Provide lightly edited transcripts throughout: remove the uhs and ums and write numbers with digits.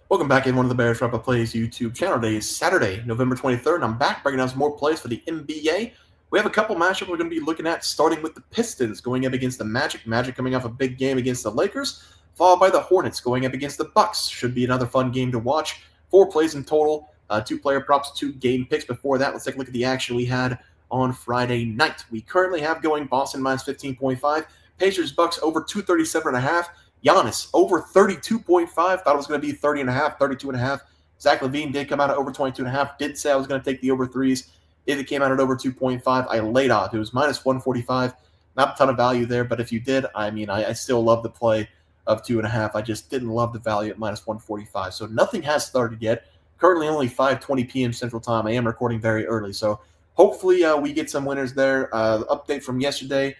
Welcome back in one of the Bears Wrap Up Plays YouTube channel. Today is Saturday, November 23rd, and I'm back breaking down some more plays for the NBA. We have a couple matchups we're going to be looking at, starting with the Pistons going up against the Magic. Magic coming off a big game against the Lakers, followed by the Hornets going up against the Bucks. Should be another fun game to watch. 4 plays in total, 2 player props, 2 game picks. Before that, let's take a look at the action we had on Friday night. We currently have going Boston minus 15.5, Pacers Bucks over 237.5. Giannis over 32.5. Thought it was going to be 30.5, 32.5. Zach LaVine did come out at over 22.5. Did say I was going to take the over threes. If it came out at over 2.5, I laid off. It was minus 145. Not a ton of value there, but if you did, I still love the play of 2.5. I just didn't love the value at minus 145. So nothing has started yet. Currently only 5:20 p.m. Central Time. I am recording very early, so hopefully we get some winners there. The update from yesterday.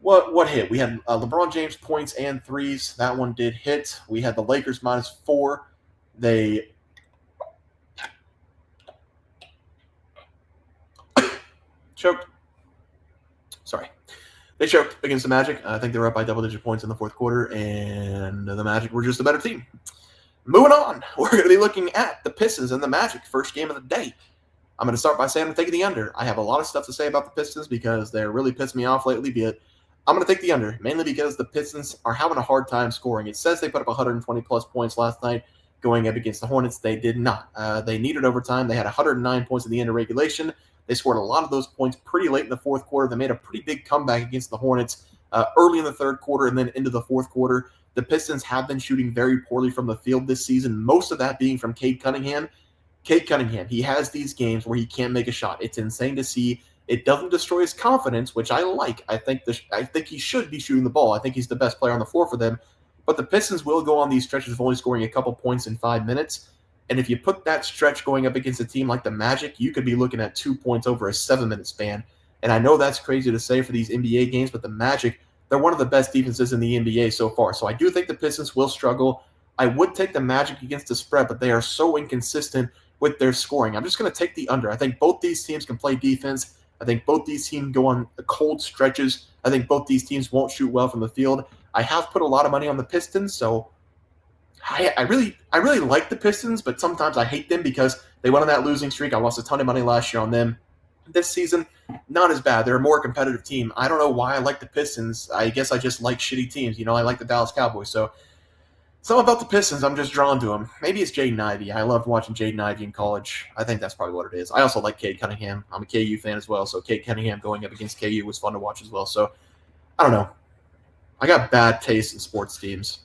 What hit? We had LeBron James points and threes. That one did hit. We had the Lakers minus 4. They choked. Sorry. They choked against the Magic. I think they were up by double-digit points in the fourth quarter, and the Magic were just a better team. Moving on, we're going to be looking at the Pistons and the Magic, first game of the day. I'm going to start by saying I'm taking the under. I have a lot of stuff to say about the Pistons because they're really pissed me off lately, but I'm going to take the under, mainly because the Pistons are having a hard time scoring. It says they put up 120-plus points last night going up against the Hornets. They did not. They needed overtime. They had 109 points at the end of regulation. They scored a lot of those points pretty late in the fourth quarter. They made a pretty big comeback against the Hornets early in the third quarter and then into the fourth quarter. The Pistons have been shooting very poorly from the field this season, most of that being from Cade Cunningham. Cade Cunningham, he has these games where he can't make a shot. It's insane to see. It doesn't destroy his confidence, which I like. I think he should be shooting the ball. I think he's the best player on the floor for them. But the Pistons will go on these stretches of only scoring a couple points in 5 minutes. And if you put that stretch going up against a team like the Magic, you could be looking at 2 points over a 7-minute span. And I know that's crazy to say for these NBA games, but the Magic, they're one of the best defenses in the NBA so far. So I do think the Pistons will struggle. I would take the Magic against the spread, but they are so inconsistent with their scoring. I'm just going to take the under. I think both these teams can play defense. I think both these teams go on cold stretches. I think both these teams won't shoot well from the field. I have put a lot of money on the Pistons, so I really like the Pistons, but sometimes I hate them because they went on that losing streak. I lost a ton of money last year on them. This season, not as bad. They're a more competitive team. I don't know why I like the Pistons. I guess I just like shitty teams. I like the Dallas Cowboys, so something about the Pistons, I'm just drawn to them. Maybe it's Jaden Ivey. I loved watching Jaden Ivey in college. I think that's probably what it is. I also like Cade Cunningham. I'm a KU fan as well, so Cade Cunningham going up against KU was fun to watch as well. So, I don't know. I got bad taste in sports teams.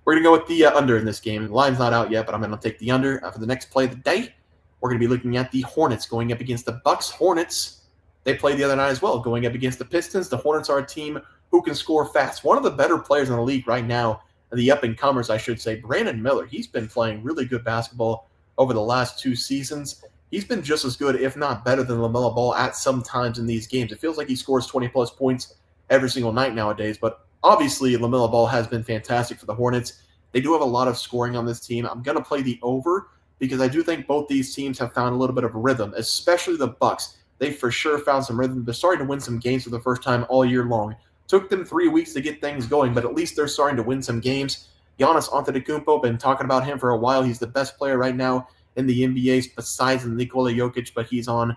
We're going to go with the under in this game. The line's not out yet, but I'm going to take the under. For the next play of the day, we're going to be looking at the Hornets going up against the Bucks. Hornets, they played the other night as well, going up against the Pistons. The Hornets are a team who can score fast. One of the better players in the league right now, the up-and-comers, I should say, Brandon Miller. He's been playing really good basketball over the last 2 seasons. He's been just as good, if not better, than LaMelo Ball at some times in these games. It feels like he scores 20-plus points every single night nowadays, but obviously LaMelo Ball has been fantastic for the Hornets. They do have a lot of scoring on this team. I'm going to play the over because I do think both these teams have found a little bit of a rhythm, especially the Bucks. They for sure found some rhythm. They're starting to win some games for the first time all year long. Took them 3 weeks to get things going, but at least they're starting to win some games. Giannis Antetokounmpo, been talking about him for a while. He's the best player right now in the NBA besides Nikola Jokic, but he's on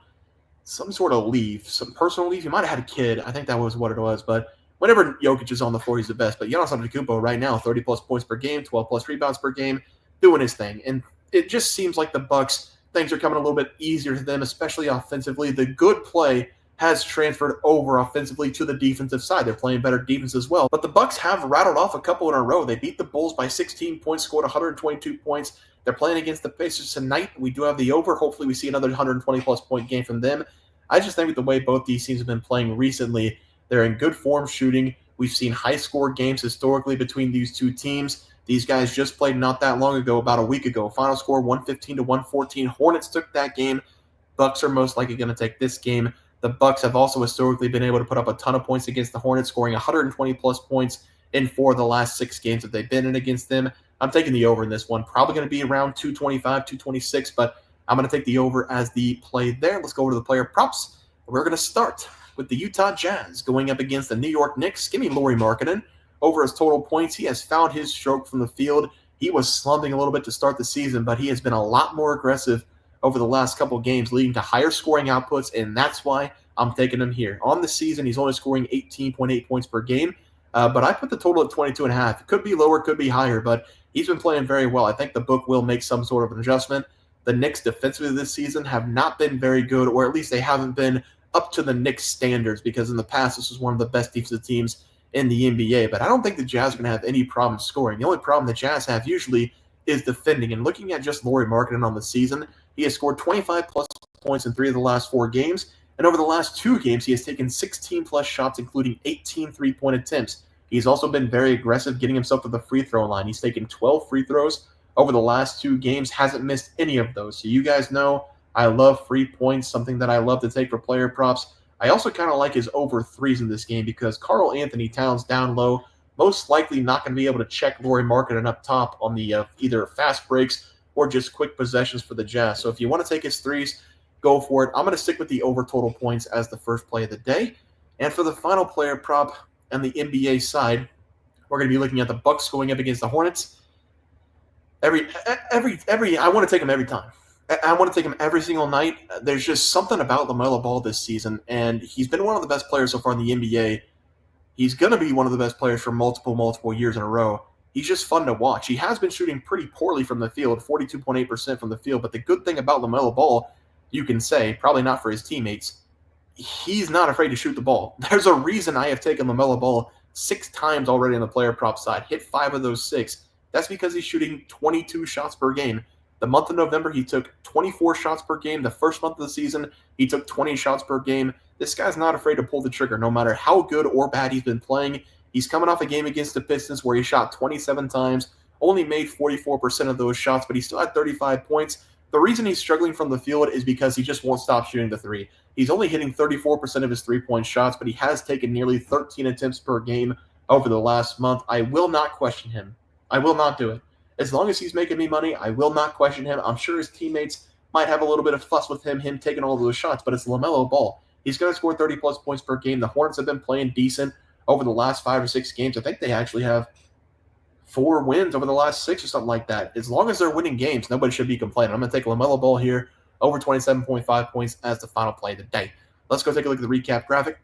some sort of leave, some personal leave. He might have had a kid. I think that was what it was, but whenever Jokic is on the floor, he's the best. But Giannis Antetokounmpo right now, 30-plus points per game, 12-plus rebounds per game, doing his thing. And it just seems like the Bucks, things are coming a little bit easier to them, especially offensively. The good play has transferred over offensively to the defensive side. They're playing better defense as well. But the Bucks have rattled off a couple in a row. They beat the Bulls by 16 points, scored 122 points. They're playing against the Pacers tonight. We do have the over. Hopefully we see another 120-plus point game from them. I just think with the way both these teams have been playing recently, they're in good form shooting. We've seen high-score games historically between these two teams. These guys just played not that long ago, about a week ago. Final score 115-114. Hornets took that game. Bucks are most likely going to take this game. The Bucks have also historically been able to put up a ton of points against the Hornets, scoring 120-plus points in 4 of the last 6 games that they've been in against them. I'm taking the over in this one. Probably going to be around 225, 226, but I'm going to take the over as the play there. Let's go over to the player props. We're going to start with the Utah Jazz going up against the New York Knicks. Give me Lauri Markkanen. Over his total points, he has found his stroke from the field. He was slumping a little bit to start the season, but he has been a lot more aggressive over the last couple of games, leading to higher scoring outputs, and that's why I'm taking him here. On the season, he's only scoring 18.8 points per game, but I put the total at 22.5. It could be lower, could be higher, but he's been playing very well. I think the book will make some sort of an adjustment. The Knicks defensively this season have not been very good, or at least they haven't been up to the Knicks standards, because in the past this was one of the best defensive teams in the NBA. But I don't think the Jazz are going to have any problem scoring. The only problem the Jazz have usually is defending. And looking at just Lauri Markkanen on the season, he has scored 25-plus points in 3 of the last 4 games. And over the last 2 games, he has taken 16-plus shots, including 18 three-point attempts. He's also been very aggressive, getting himself to the free throw line. He's taken 12 free throws over the last 2 games, hasn't missed any of those. So you guys know I love free points, something that I love to take for player props. I also kind of like his over 3s in this game because Karl Anthony Towns down low, most likely not going to be able to check Lauri Markkanen up top on the either fast breaks or just quick possessions for the Jazz. So if you want to take his 3s, go for it. I'm going to stick with the over total points as the first play of the day. And for the final player prop on the NBA side, we're going to be looking at the Bucks going up against the Hornets. I want to take him every time. I want to take him every single night. There's just something about LaMelo Ball this season, and he's been one of the best players so far in the NBA. He's going to be one of the best players for multiple years in a row. He's just fun to watch. He has been shooting pretty poorly from the field, 42.8% from the field, but the good thing about LaMelo Ball, you can say, probably not for his teammates, he's not afraid to shoot the ball. There's a reason I have taken LaMelo Ball 6 times already on the player prop side, hit 5 of those 6. That's because he's shooting 22 shots per game. The month of November, he took 24 shots per game. The first month of the season, he took 20 shots per game. This guy's not afraid to pull the trigger, no matter how good or bad he's been playing. He's coming off a game against the Pistons where he shot 27 times, only made 44% of those shots, but he still had 35 points. The reason he's struggling from the field is because he just won't stop shooting the 3. He's only hitting 34% of his 3-point shots, but he has taken nearly 13 attempts per game over the last month. I will not question him. I will not do it. As long as he's making me money, I will not question him. I'm sure his teammates might have a little bit of fuss with him taking all those shots, but it's LaMelo Ball. He's going to score 30-plus points per game. The Hornets have been playing decent over the last 5 or 6 games. I think they actually have 4 wins over the last 6 or something like that. As long as they're winning games, nobody should be complaining. I'm going to take LaMelo Ball here, over 27.5 points as the final play of the day. Let's go take a look at the recap graphic.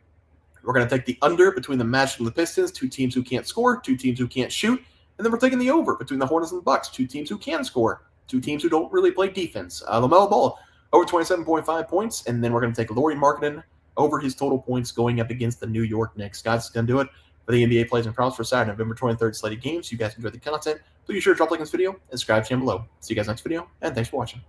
We're going to take the under between the Magic and the Pistons, 2 teams who can't score, 2 teams who can't shoot. And then we're taking the over between the Hornets and the Bucks, 2 teams who can score, 2 teams who don't really play defense. LaMelo Ball, over 27.5 points. And then we're going to take Lauri Markkanen over his total points going up against the New York Knicks. Guys, that's going to do it for the NBA plays and props for Saturday, November 23rd slated games. You guys enjoyed the content. Please be sure to drop a like on this video and subscribe to the channel below. See you guys next video, and thanks for watching.